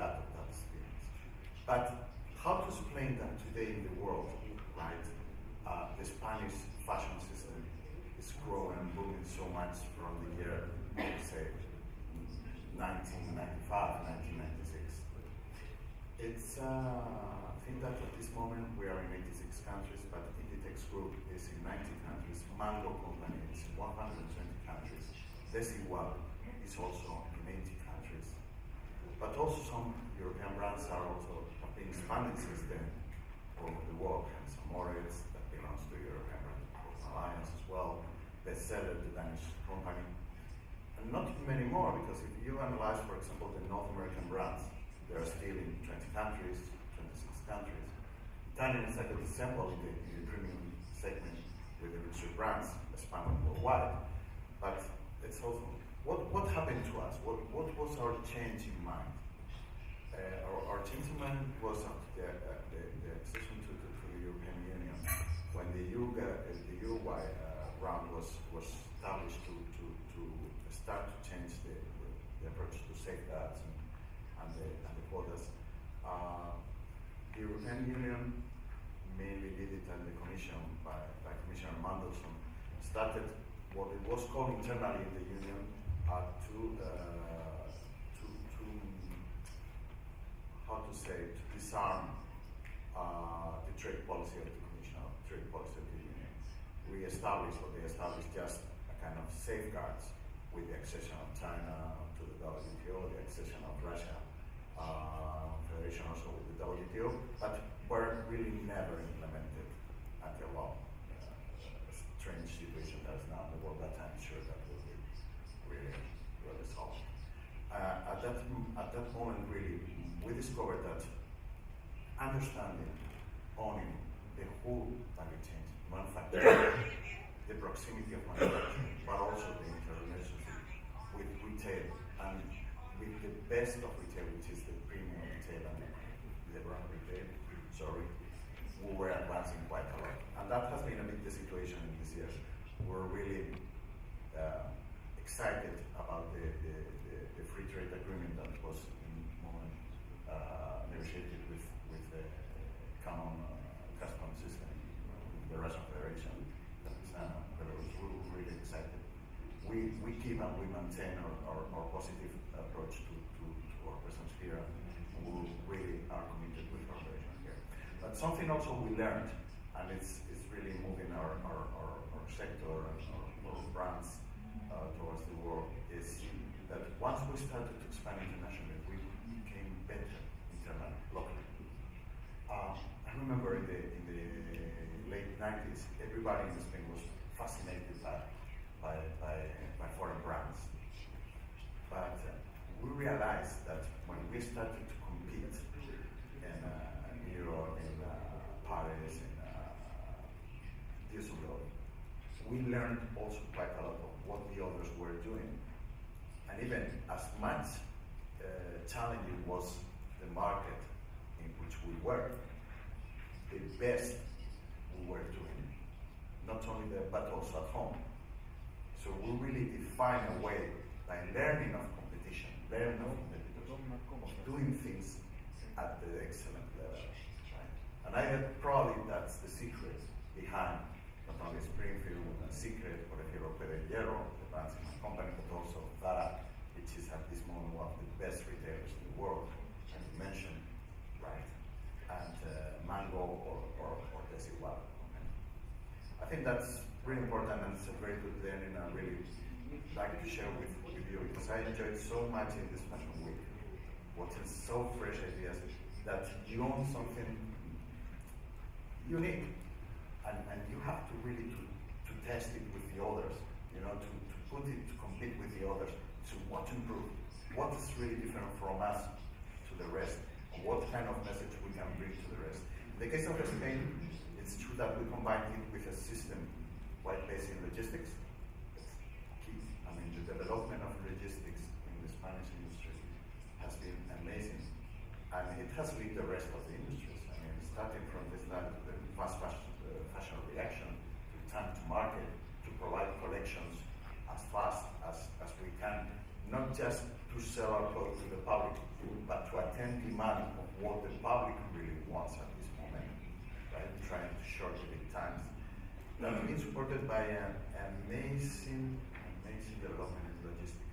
glad of that experience. But how to explain that today in the world, right? The Spanish fashion system is growing and booming so much from the year, let's say, 1995, 1996. It's, I think that at this moment we are in 86 countries, but Inditex Group is in 90 countries. Mango Company is in 120 countries. Desigual is also in 80 countries. But also some European brands are also have been expanding since then all over the world. And some Moritz that belongs to European brand Alliance as well. Bestseller, the Danish company. And not many more, because if you analyze, for example, the North American brands, they are still in 20 countries, 26 countries. Italian is like an example in the premium segment with the richer brands expanding worldwide. But it's also, what happened to us? What was our change in mind? Our change in mind was after the accession to the European Union, when the Uruguay round was established to start to change the approach to safeguards and the quotas. The European Union, mainly led it and the Commission by Commissioner Mandelson, started what it was called internally in the Union to disarm the trade policy of the Commission, trade policy of the Union. They established just a kind of safeguards with the accession of China to the WTO, the accession of Russia, Federation also with the WTO, but were really never implemented until a strange situation that is now in the world, but I'm sure that will be really solved. At that moment, really, we discovered that understanding, owning the whole value chain, manufacturing, the proximity of manufacturing, but also the interrelationship with retail and with the best of retail, which is the premium retail and the brand retail, we were advancing quite a lot. And that has been a bit the situation in these years. We're really excited about the free trade agreement that was in moment negotiated with the common customs system, the Russian Federation, Kazakhstan, Belarus. We were really excited. We keep and we maintain our positive approach to our presence here, and we really are committed with our relation here. But something also we learned, and it's really moving our sector and our brands towards the world, is that once we started to expand internationally, we became better internally, locally. I remember in the late 90s, everybody in Spain was fascinated by foreign brands. But we realized that when we started to compete in New York, in Paris, in Düsseldorf, we learned also quite a lot of what the others were doing. And even as much challenging was the market in which we were, the best we were doing, not only there but also at home. So we really define a way by learning of competition, learning of competitors, of doing things at the excellent level. Right? And probably that's the secret behind not only Springfield and Secret, Cortefiel, the brands in my company, but also Zara, which is at this moment one of the best retailers in the world, and you mentioned, right? And Mango or Desigual. I think that's really important, and it's a very good learning. I really like to share with you, because I enjoyed so much in this Fashion Week, watching so fresh ideas that you own something unique, and you have to really to test it with the others, to put it to compete with the others, to what to improve, what is really different from us to the rest, and what kind of message we can bring to the rest. In the case of Spain, it's true that we combine it with a system quite based in logistics. It's key. I mean, the development of logistics in the Spanish industry has been amazing, and it has led the rest of the industries. I mean, starting from the fast fashion reaction, to time to market, to provide collections as fast as we can, not just to sell our clothes to the public, but to 10 demand of what the public really wants at this moment, right? Trying to shorten the times. That's been supported by an amazing development in logistics.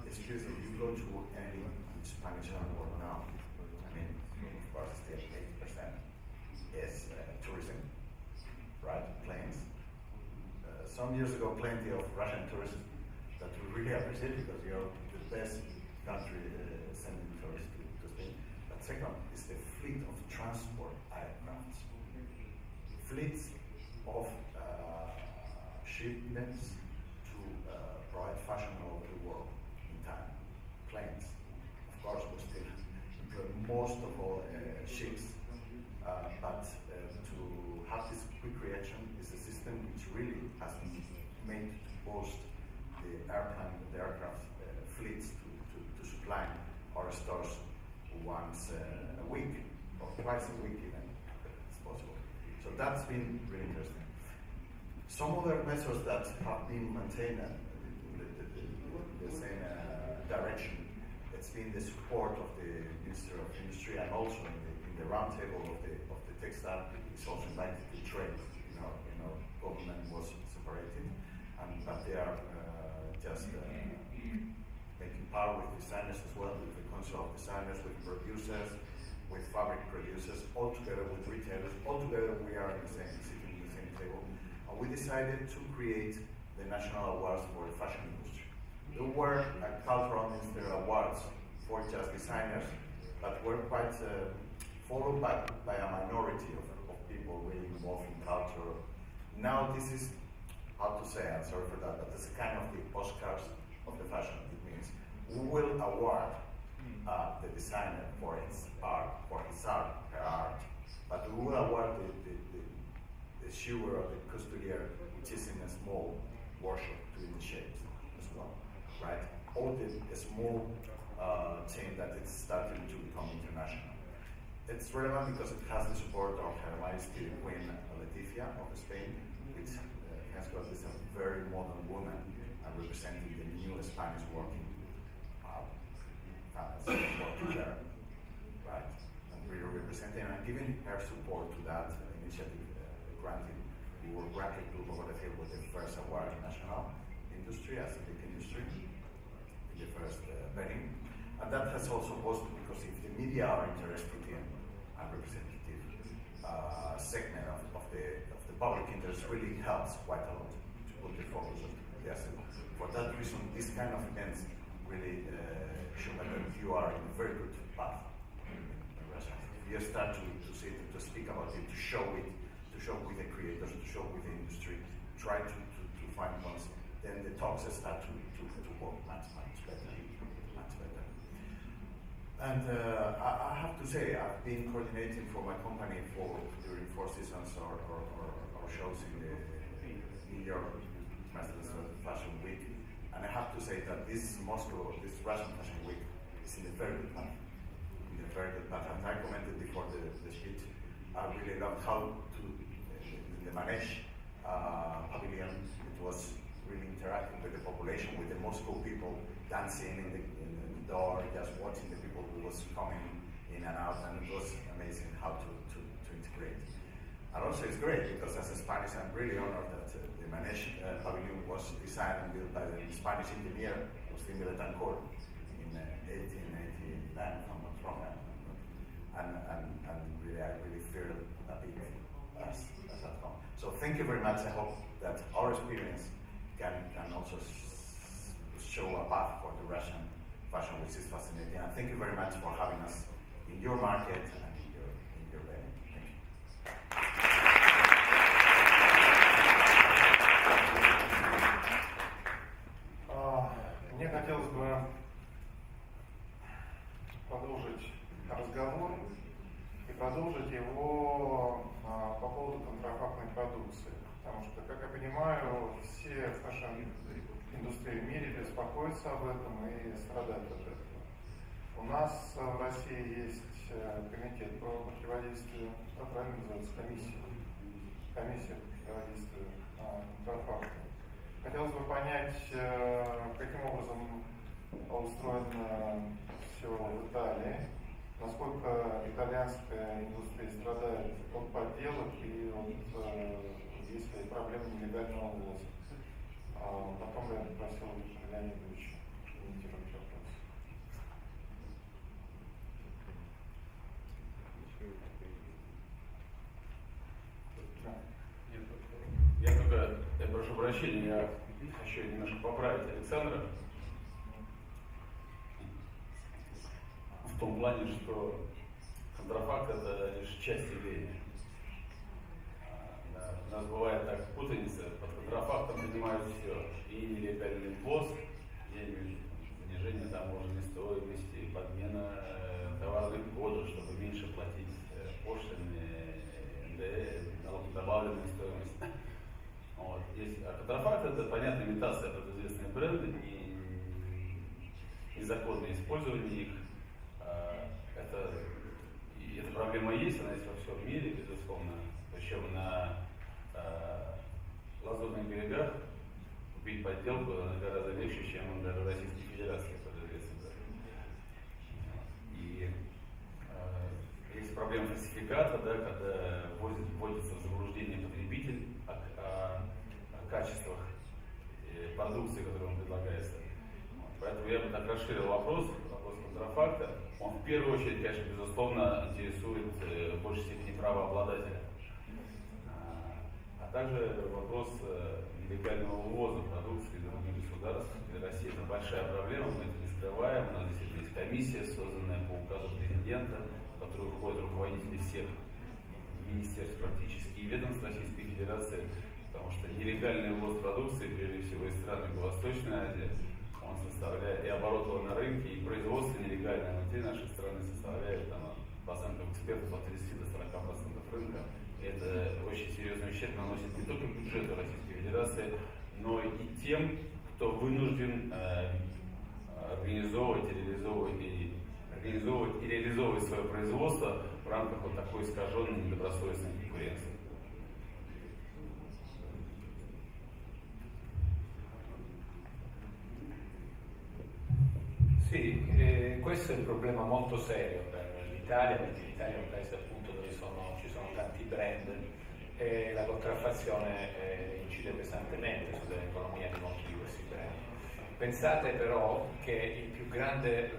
Excuse me, you go to any Spanish airport now, I mean, of course, still 80% is tourism, right? Planes. Some years ago, plenty of Russian tourists that we really appreciate because you're the best country sending tourists to Spain. But second is the fleet of transport aircrafts. Fleets of shipments to provide fashion all over the world in time. Planes. Of course, we still employ most of all ships. But to have this quick reaction is a system which really has been made to boost the aircraft fleets to supply our stores once a week or twice a week even, if it's possible. So that's been really interesting. Some other measures that have been maintained in the same direction, it's been the support of the Ministry of Industry and also in the roundtable of the textile is also invited to trade. Government was separated, but they are just making power with designers as well, with the council of designers, with producers, with fabric producers, all together with retailers. All together we are sitting in the same table, and we decided to create the national awards for the fashion industry. There were cultural minister awards for just designers, but were quite followed by a minority of people really involved in culture. Now this is, how to say, I'm sorry for that, but it's kind of the Oscars of the fashion. It means we will award the designer for his art, her art, but we will award the shoer or the couturier, which is in a small workshop doing the shapes as well, right? All the small chain that it's starting to become international. It's relevant because it has the support of Her Majesty Queen Letizia of Spain, which has got this very modern woman and representing the new Spanish working there, right? And we're representing and giving her support to that initiative granted. We were granted Grupo Cortefiel with the first award in national industry, as a big industry, in the first vetting. And that has also boosted because if the media are interested in a representative segment of the public interest, really helps quite a lot to put the focus on yes. For that reason, this kind of events really show that you are in a very good path in Russia. If you start to see it, to speak about it, to show with the creators, to show with the industry, try to find ones, then the talks start to work much better. And I have to say, I've been coordinating for my company during 4 seasons or shows in the New York Fashion Week. And I have to say that this Russian Fashion Week is in a very good path. And I commented before the speech, I really loved how in the Manege pavilion, it was really interacting with the population, with the Moscow people dancing in the door, just watching the people who was coming in and out, and it was amazing how to integrate. And also it's great because as a Spanish, I'm really honored that the Manege pavilion was designed and built by the Spanish engineer, Agustín de Betancourt, in 1889, if I'm not wrong. And really, I really feel a bit as that come. So thank you very much. I hope that our experience can also show a path for the Russian fashion, which is fascinating. And thank you very much for having us in your market and in your venue. Thank you. Мне хотелось бы продолжить разговор и продолжить его по поводу контрафактной продукции. Потому что, как я понимаю, все фэшн-индустрии в мире беспокоятся об этом и страдают от этого. У нас в России есть комитет по противодействию, как правильно называется, комиссия по противодействию контрафакту. Хотелось бы понять, каким образом устроено все в Италии, насколько итальянская индустрия страдает от подделок и от, если проблемы нелегального ввоза. Потом я попросил Леонидовича комментировать вопрос. Я прошу прощения, я хочу немножко поправить Александра. В том плане, что контрафакт это лишь часть явления. У нас бывает так путаница, под контрафактом понимают все. И нелегальный ввоз, я имею в виду снижение таможенной стоимости, подмена товарных кодов, чтобы меньше платить пошлины, НДС, налог на добавленную стоимость. Вот. А контрафакт это понятная имитация под известные бренды и незаконное использование их. Эта проблема есть, она есть во всем мире, безусловно. Причем на лазурных берегах купить подделку гораздо легче, чем даже в Российской Федерации, под известным. И есть проблема фальсификата, да, когда вводится в заблуждение потребитель о качествах продукции, которая ему предлагается. Поэтому я бы так расширил вопрос контрафакта. Он в первую очередь, конечно, безусловно, интересует в большей степени правообладателя. А также вопрос нелегального ввоза продукции из других государств. Для России это большая проблема, мы это не скрываем. У нас действительно есть комиссия, созданная по указу президента, в которую входят руководители всех министерств практически и ведомств Российской Федерации, потому что нелегальный ввоз продукции, прежде всего из стран Юго-Восточной Азии, он составляет и оборот его на рынке, и производство нелегальное внутри нашей страны составляет по оценкам экспертов от 30 до 40% рынка. И это очень серьезный ущерб наносит не только бюджету Российской Федерации, но и тем, кто вынужден организовывать и реализовывать свое производство в рамках вот такой искаженной недобросовестной конкуренции. Sì, questo è un problema molto serio per l'Italia, perché l'Italia è un paese appunto dove ci sono tanti brand e la contraffazione incide pesantemente sull'economia di molti di questi brand. Pensate però che il più grande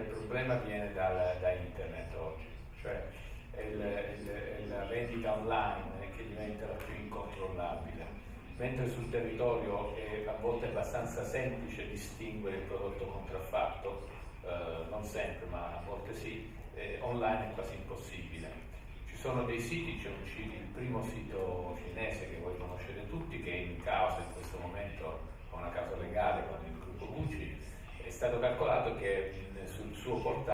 problema viene da internet oggi, cioè è la vendita online che diventa la più incontrollabile. Mentre sul territorio è a volte abbastanza semplice distinguere il prodotto contraffatto, non sempre, ma a volte sì, online è quasi impossibile. Ci sono dei siti, c'è il primo sito cinese che voi conoscete tutti, che è in causa in questo momento, con una causa legale con il gruppo Gucci, è stato calcolato che sul suo portale